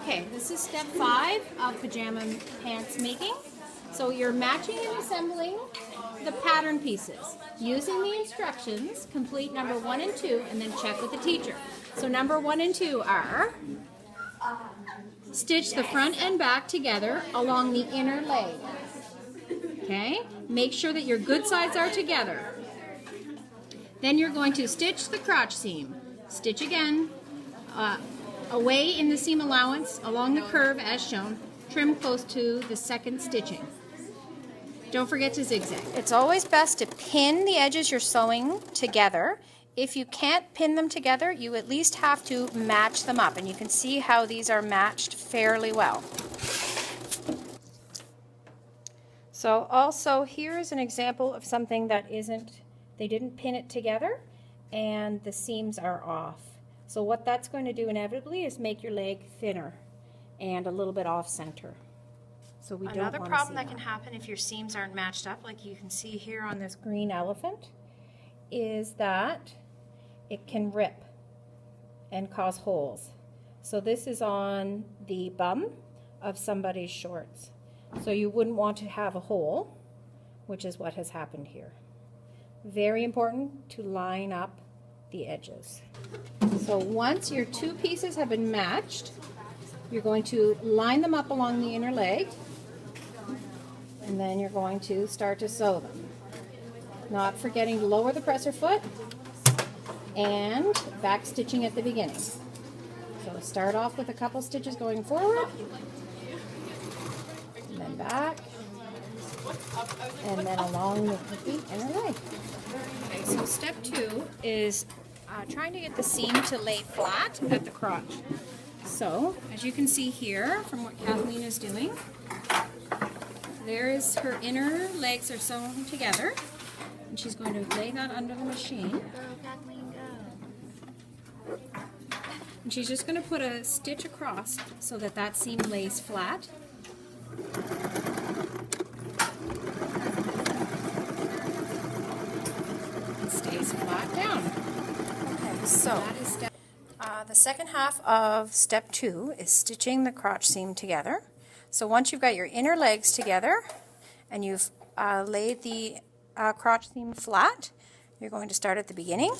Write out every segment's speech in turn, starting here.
Okay, this is step 5 of pajama pants making. So you're matching and assembling the pattern pieces. Using the instructions, complete number 1 and 2 and then check with the teacher. So number 1 and 2 are stitch the front and back together along the inner leg. Okay, make sure that your good sides are together. Then you're going to stitch the crotch seam. Stitch again, away in the seam allowance along the curve as shown. Trim close to the second stitching. Don't forget to zigzag. It's always best to pin the edges you're sewing together. If you can't pin them together, you at least have to match them up. And you can see how these are matched fairly well. So also here's an example of something that they didn't pin it together and the seams are off. So what that's going to do inevitably is make your leg thinner and a little bit off center. So we don't want to see that. Another problem that can happen if your seams aren't matched up, like you can see here on this green elephant, is that it can rip and cause holes. So this is on the bum of somebody's shorts. So you wouldn't want to have a hole, which is what has happened here. Very important to line up the edges. So once your two pieces have been matched, you're going to line them up along the inner leg, and then you're going to start to sew them. Not forgetting to lower the presser foot and back stitching at the beginning. So start off with a couple stitches going forward, and then back, and then along the inner leg. Okay, so step 2 is trying to get the seam to lay flat at the crotch. So, as you can see here from what Kathleen is doing, there is her inner legs are sewn together, and she's going to lay that under the machine. And she's just going to put a stitch across so that that seam lays flat. And stays flat down. Okay, so that is step. The second half of step 2 is stitching the crotch seam together. So once you've got your inner legs together and you've laid the crotch seam flat, you're going to start at the beginning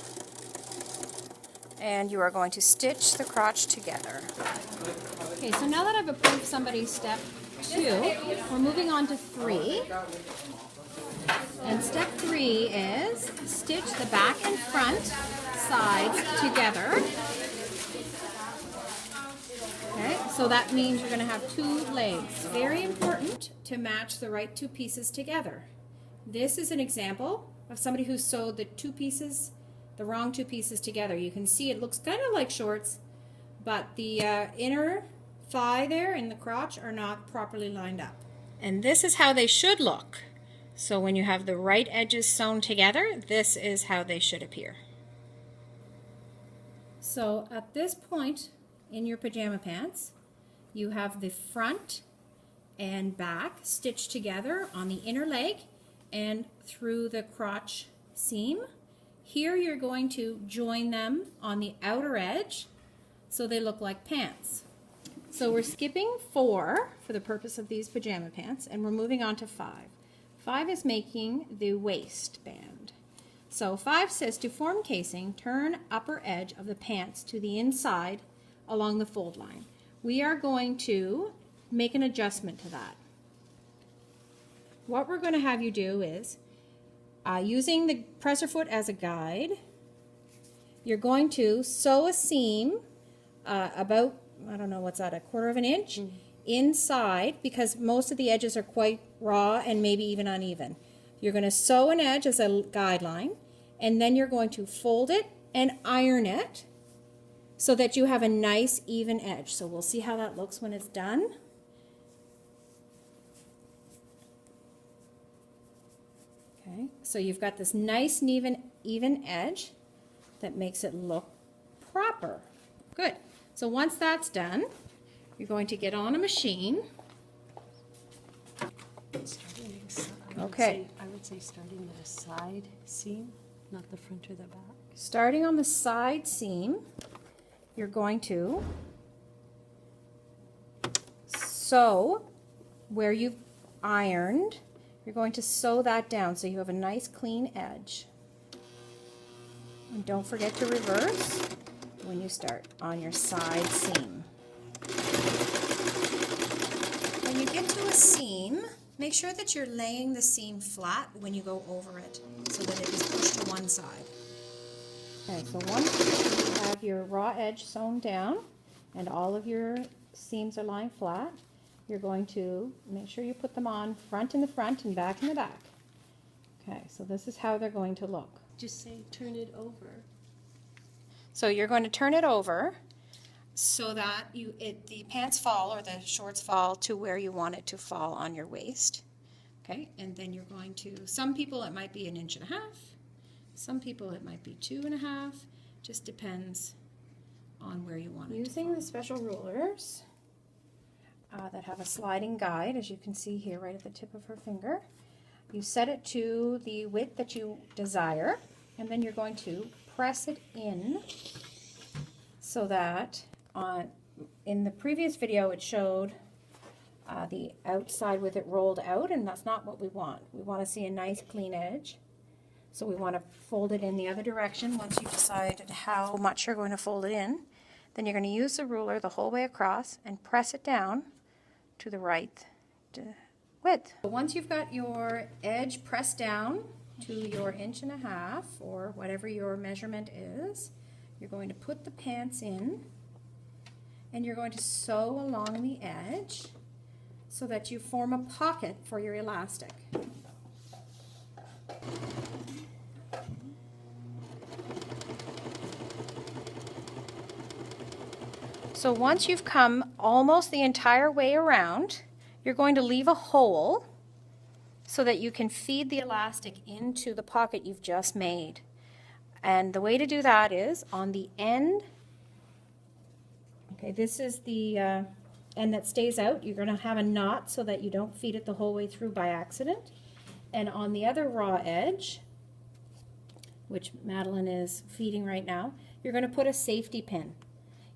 and you are going to stitch the crotch together. Okay, so now that I've approved somebody's step 2, we're moving on to 3. And step 3 is stitch the back and front sides together. Okay, so that means you're going to have 2 legs. Very important to match the right 2 pieces together. This is an example of somebody who sewed the wrong 2 pieces together. You can see it looks kind of like shorts, but the inner thigh there and the crotch are not properly lined up. And this is how they should look. So when you have the right edges sewn together, this is how they should appear. So at this point in your pajama pants, you have the front and back stitched together on the inner leg and through the crotch seam. Here you're going to join them on the outer edge so they look like pants. So we're skipping 4 for the purpose of these pajama pants and we're moving on to 5. 5 is making the waistband. So 5 says to form casing, turn upper edge of the pants to the inside along the fold line. We are going to make an adjustment to that. What we're going to have you do is, using the presser foot as a guide, you're going to sew a seam about, I don't know, what's that, 1/4 of an inch inside, because most of the edges are quite raw and maybe even uneven. You're going to sew an edge as a guideline, and then you're going to fold it and iron it so that you have a nice even edge. So we'll see how that looks when it's done. Okay, so you've got this nice and even edge that makes it look proper. Good. So once that's done, you're going to get on a machine. Okay. I would say starting with a side seam, not the front or the back. Starting on the side seam, you're going to sew where you've ironed. You're going to sew that down so you have a nice clean edge. And don't forget to reverse when you start on your side seam. When you get to a seam, make sure that you're laying the seam flat when you go over it so that it is pushed to one side. Okay, so once you have your raw edge sewn down and all of your seams are lying flat, you're going to make sure you put them on front in the front and back in the back. Okay, so this is how they're going to look. Just say turn it over. So you're going to turn it over so that the pants fall or the shorts fall to where you want it to fall on your waist. Okay, and then you're going to, some people it might be 1.5 inches. Some people it might be 2.5 inches. Just depends on where you want it to fall. Using the special rulers that have a sliding guide, as you can see here right at the tip of her finger, you set it to the width that you desire, and then you're going to press it in so that in the previous video it showed the outside with it rolled out, and that's not what we want. We want to see a nice clean edge. So we want to fold it in the other direction. Once you've decided how much you're going to fold it in, then you're going to use the ruler the whole way across and press it down to the right width. Once you've got your edge pressed down to your 1.5 inches or whatever your measurement is, you're going to put the pants in and you're going to sew along the edge so that you form a pocket for your elastic. So once you've come almost the entire way around, you're going to leave a hole so that you can feed the elastic into the pocket you've just made. And the way to do that is on the end. Okay, this is the end that stays out. You're going to have a knot so that you don't feed it the whole way through by accident. And on the other raw edge, which Madeline is feeding right now, you're going to put a safety pin.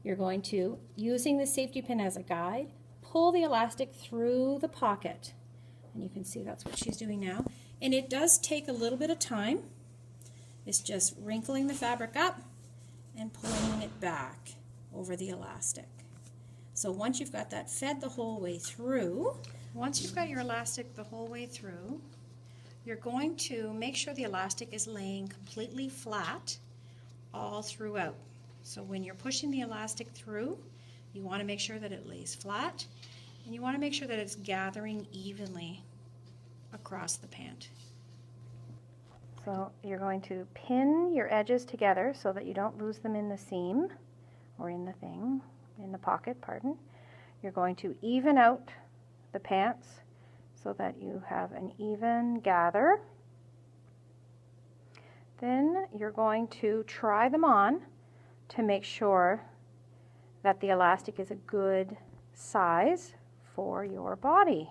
You're going to, using the safety pin as a guide, pull the elastic through the pocket. And you can see that's what she's doing now. And it does take a little bit of time. It's just wrinkling the fabric up and pulling it back over the elastic. So once you've got that fed the whole way through, once you've got your elastic the whole way through, you're going to make sure the elastic is laying completely flat all throughout. So when you're pushing the elastic through, you want to make sure that it lays flat, and you want to make sure that it's gathering evenly across the pant. So you're going to pin your edges together so that you don't lose them in the seam, or in the pocket, pardon. You're going to even out the pants so that you have an even gather. Then you're going to try them on to make sure that the elastic is a good size for your body.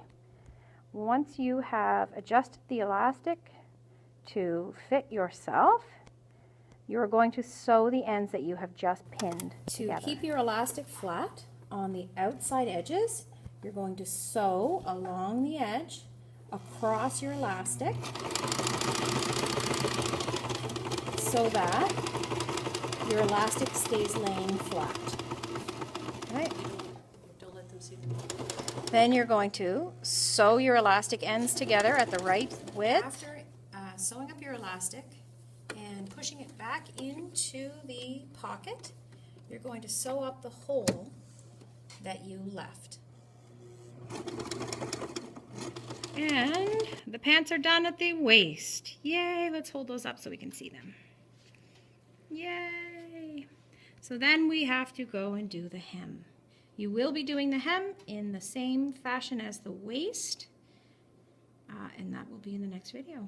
Once you have adjusted the elastic to fit yourself, you're going to sew the ends that you have just pinned together. To keep your elastic flat on the outside edges, you're going to sew along the edge across your elastic so that your elastic stays laying flat. Right? Don't let them see them. Then you're going to sew your elastic ends together at the right width. After sewing up your elastic and pushing it back into the pocket, you're going to sew up the hole that you left. And the pants are done at the waist. Yay! Let's hold those up so we can see them. Yay! So then we have to go and do the hem. You will be doing the hem in the same fashion as the waist, and that will be in the next video.